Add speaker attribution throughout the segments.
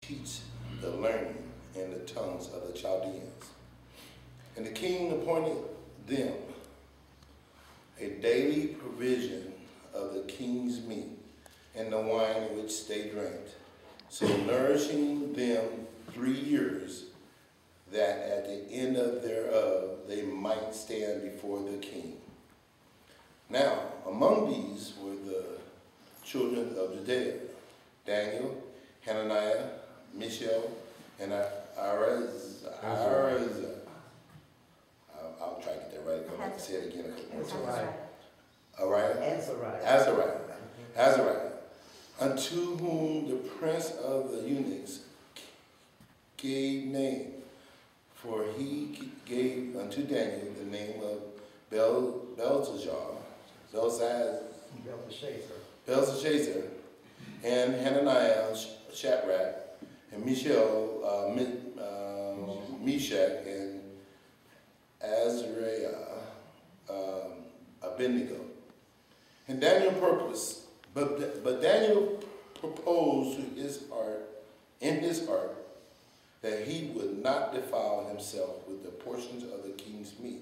Speaker 1: teach the learning in the tongues of the Chaldeans. And the king appointed them a daily provision of the king's meat and the wine which they drank, so nourishing them 3 years, that at the end of thereof they might stand before the king. Now, among these were the children of Judea: Daniel, Hananiah, Mishael, and Azariah. I'll try to get that right. I'm going to say it again. Azariah, unto whom the prince of the eunuchs gave name, for he gave unto Daniel the name of Belteshazzar, and Hananiah, Shadrach, and Mishael, Meshach, and Azariah, Abednego. And Daniel purposed, but Daniel proposed to in his heart, that he would not defile himself with the portions of the king's meat,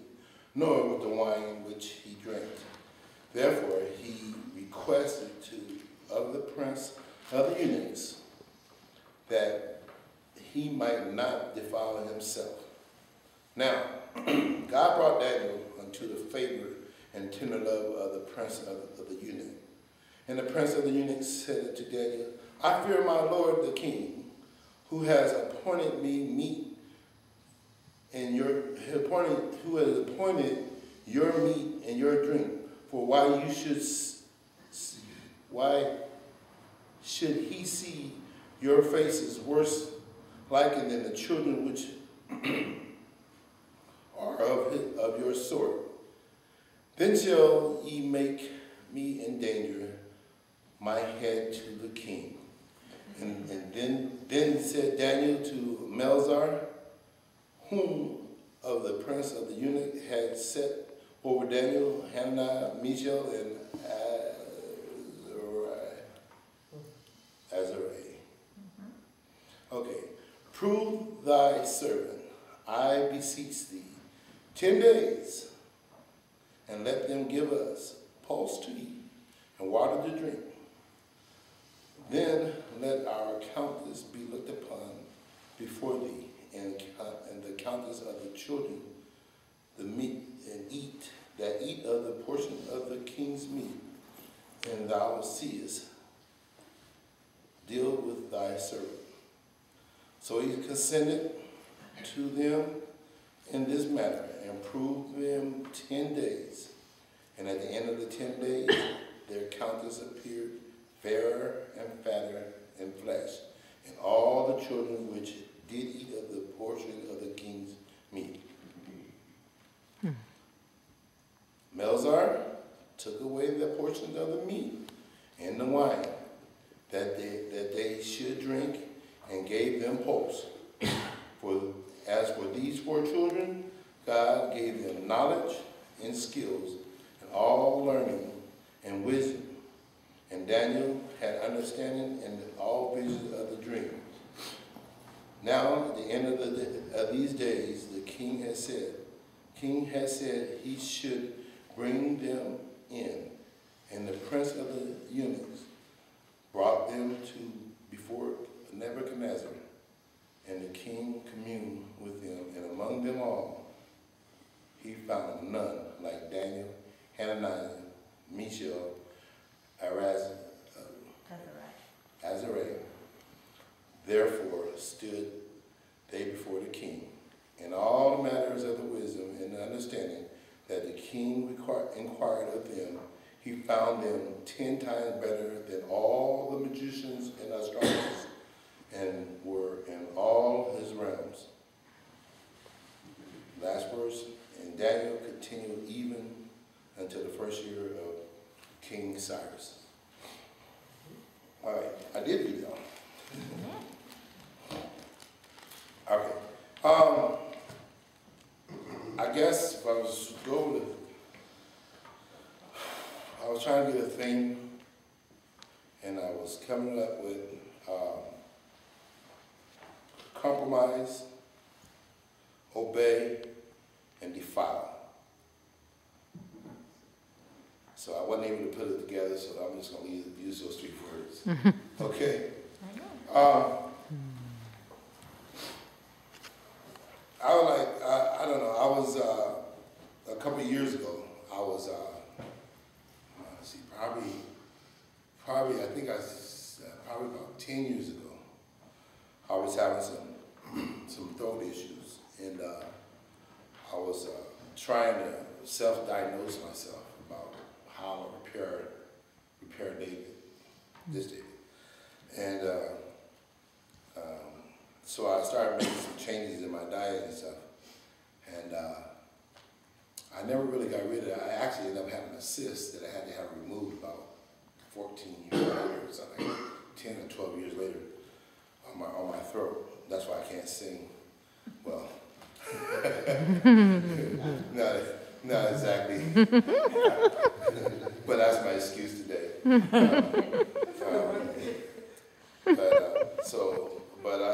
Speaker 1: nor with the wine which he drank. Therefore he requested of the prince of the eunuchs that he might not defile himself. Now God brought Daniel unto the favor and tender love of the prince of the eunuch. And the prince of the eunuchs said to Daniel, I fear my lord the king, who has appointed me meat and who has appointed your meat and your drink. For why should he see your faces worse likened than the children which are of your sort? Then shall ye make me endanger my head to the king. And then said Daniel to Melzar, whom of the prince of the eunuch had set over Daniel, Hananiah, Mishael, and Azariah. Okay. Prove thy servant, I beseech thee, 10 days, and let them give us pulse to eat and water to drink. Then let our countenance be looked upon before thee, and the countenance of the children, the meat, and eat of the portion of the king's meat, and thou seest, deal with thy servant. So he consented to them in this manner, and proved them 10 days. And at the end of the 10 days, their countenance appeared fairer and fatter in flesh, and all the children which did eat of the portion of the king's meat. Melzar took away the portions of the meat and the wine that they should drink, and gave them pulse. As for these 4 children, God gave them knowledge and skills and all learning and wisdom. And Daniel had understanding in all visions of the dream. Now at the end of these days, the king has said he should bring them in. And the prince of the eunuchs brought them before Nebuchadnezzar, and the king communed with them, and among them all he found none like Daniel, Hananiah, Mishael, Azariah. Therefore stood they before the king, in all matters of the wisdom and the understanding that the king inquired of them. He found them 10 times better than all the magicians and astrologers, and were in all his realms. Last verse. And Daniel continued even until the first year of King Cyrus. All right, I did read that. Okay. I guess if I was I was trying to get a theme, and I was coming up with compromise, obey, and defile. So I wasn't able to put it together, so I'm just going to use those 3 words. Okay? I don't know, I was, a couple of years ago, I was, let's see, probably, I think probably about 10 years ago, I was having some throat issues, and I was trying to self-diagnose myself about how to repair this David. And so I started making some changes in my diet and stuff, and I never really got rid of it. I actually ended up having a cyst that I had to have removed about 14 years later, or something, like 10 or 12 years later, on my throat. That's why I can't sing well. Not exactly. But that's my excuse today.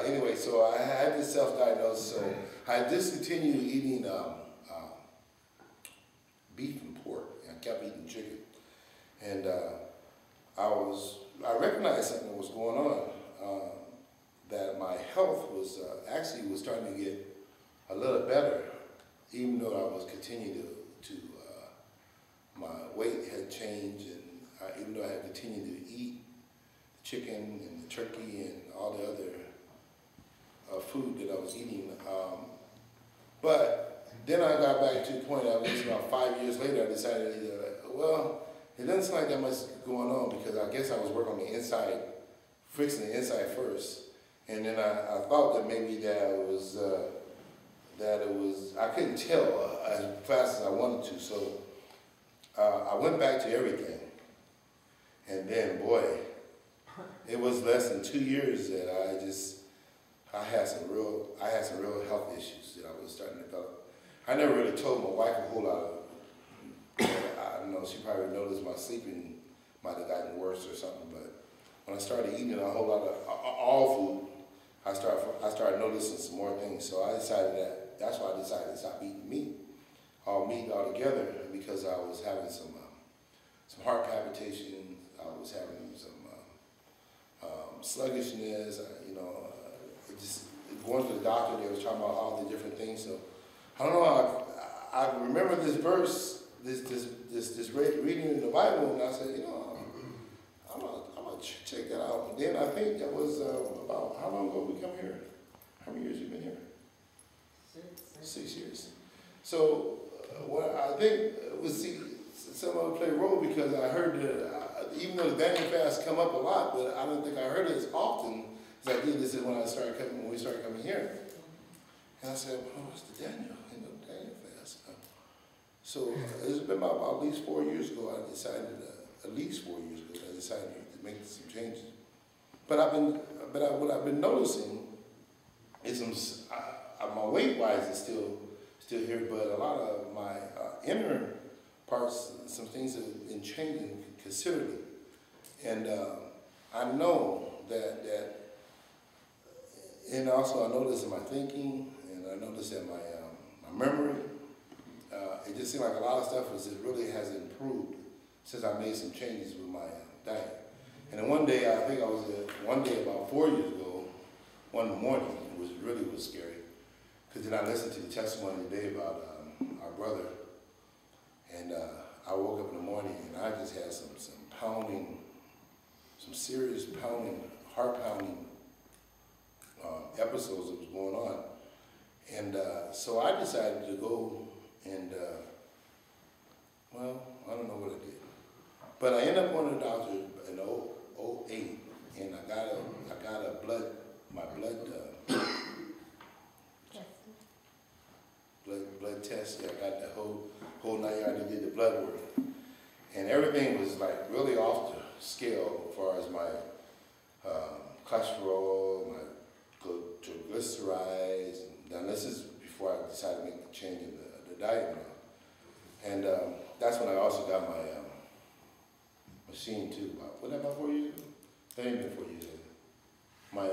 Speaker 1: Anyway, so I had this self-diagnosis, so I discontinued eating beef and pork, and I kept eating chicken. And I recognized something was going on, that my health was actually was starting to get a little better, even though I was continuing to my weight had changed, and even though I had continued to eat the chicken and the turkey and all the other food that I was eating. But then I got back to the point, I was about 5 years later, I decided, well, it doesn't seem like that much going on, because I guess I was working on the inside, fixing the inside first. And then I thought that maybe that it was, I couldn't tell as fast as I wanted to. So I went back to everything. And then, boy, it was less than 2 years that I had some real health issues that I was starting to develop. I never really told my wife a whole lot of it. I don't know, she probably noticed my sleeping might have gotten worse or something, but when I started eating a whole lot of all food, I started noticing some more things. So I decided that's why I decided to stop eating meat altogether, because I was having some heart palpitations, I was having some sluggishness, just going to the doctor, they was talking about all the different things. So I don't know, I remember this verse, this reading in the Bible, and I said, I'm gonna check that out. And then I think that was about, how long ago we come here? How many years you been here? 6 years. So what I think was, some of it played a role, because I heard that, even though the Daniel fast come up a lot, but I don't think I heard it as often as I did. This is when we started coming here. And I said, well, what's the Daniel fast? So it's been about at least 4 years ago, I decided, at least 4 years ago, I decided to make some changes. But what I've been noticing is my weight-wise is still here, but a lot of my inner parts, some things have been changing considerably. And I know that, and also I notice in my thinking, and I notice in my memory, it just seems like a lot of stuff really has improved since I made some changes with my diet. And then one day, I think I was one day about 4 years ago, one morning, it really was scary, because then I listened to the testimony today about our brother, and I woke up in the morning and I just had some pounding, some serious pounding, heart pounding episodes that was going on. And so I decided to go and, well, I don't know what I did. But I ended up going to the doctor in 2008, and I got a blood test. Yeah, I got the whole 9 yards and did the blood work. And everything was like really off the scale as far as my cholesterol, my triglycerides. Now this is before I decided to make the change in the diet now. And that's when I also got my machine too. About 4 years ago? That ain't been 4 years ago. My